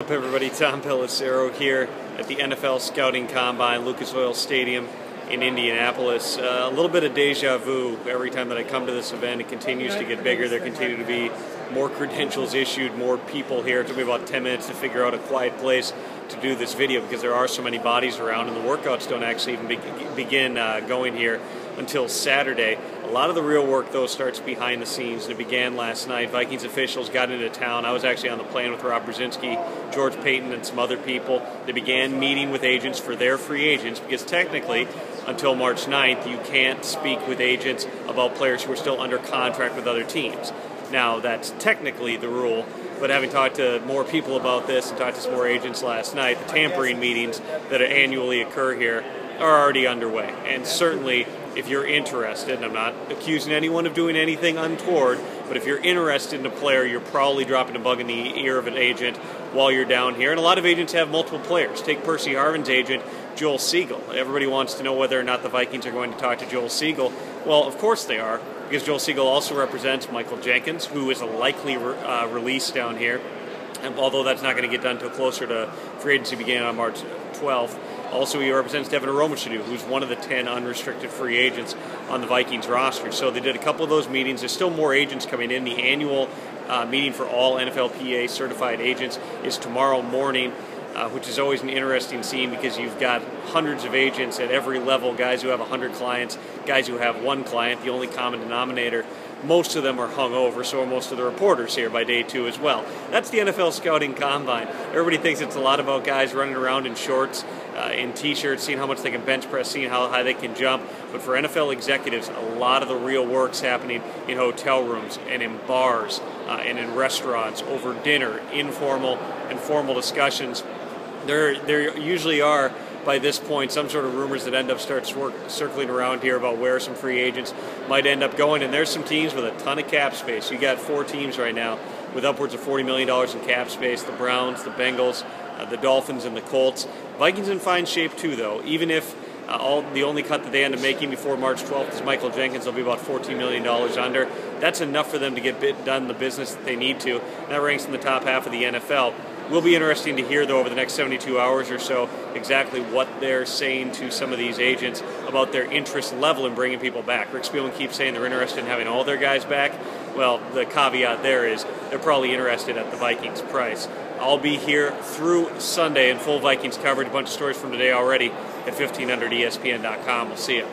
What's up, everybody? Tom Pelissero here at the NFL Scouting Combine, Lucas Oil Stadium in Indianapolis. A little bit of deja vu every time that I come to this event. It continues to get bigger. There continue to be more credentials issued, more people here. It took me about 10 minutes to figure out a quiet place to do this video because there are so many bodies around, and the workouts don't actually even begin going here until Saturday. A lot of the real work, though, starts behind the scenes, and it began last night. Vikings officials got into town. I was actually on the plane with Rob Brzezinski, George Payton, and some other people. They began meeting with agents for their free agents because technically, until March 9th, you can't speak with agents about players who are still under contract with other teams. Now, that's technically the rule, but having talked to more people about this and talked to some more agents last night, the tampering meetings that annually occur here are already underway. And certainly, if you're interested, and I'm not accusing anyone of doing anything untoward, but if you're interested in a player, you're probably dropping a bug in the ear of an agent while you're down here. And a lot of agents have multiple players. Take Percy Harvin's agent, Joel Siegel. Everybody wants to know whether or not the Vikings are going to talk to Joel Siegel. Well, of course they are, because Joel Siegel also represents Michael Jenkins, who is a likely release down here, although that's not going to get done until closer to free agency beginning on March 12th. Also, he represents Devin Aromachedu, who's one of the 10 unrestricted free agents on the Vikings roster. So they did a couple of those meetings. There's still more agents coming in. The annual meeting for all NFLPA certified agents is tomorrow morning, which is always an interesting scene because you've got hundreds of agents at every level, guys who have 100 clients, guys who have one client, the only common denominator. Most of them are hungover, so are most of the reporters here by day 2 as well. That's the NFL Scouting Combine. Everybody thinks it's a lot about guys running around in shorts, in t-shirts, seeing how much they can bench press, seeing how high they can jump. But for NFL executives, a lot of the real work's happening in hotel rooms and in bars and in restaurants, over dinner, informal and formal discussions. There usually are, by this point, some sort of rumors that end up circling around here about where some free agents might end up going. And there's some teams with a ton of cap space. You got 4 teams right now with upwards of $40 million in cap space: the Browns, the Bengals, the Dolphins, and the Colts. Vikings in fine shape too, though. Even if the only cut that they end up making before March 12th is Michael Jenkins, they'll be about $14 million under. That's enough for them to get done the business that they need to. And that ranks in the top half of the NFL. Will be interesting to hear, though, over the next 72 hours or so, exactly what they're saying to some of these agents about their interest level in bringing people back. Rick Spielman keeps saying they're interested in having all their guys back. Well, the caveat there is they're probably interested at the Vikings price. I'll be here through Sunday in full Vikings coverage. A bunch of stories from today already at 1500ESPN.com. We'll see you.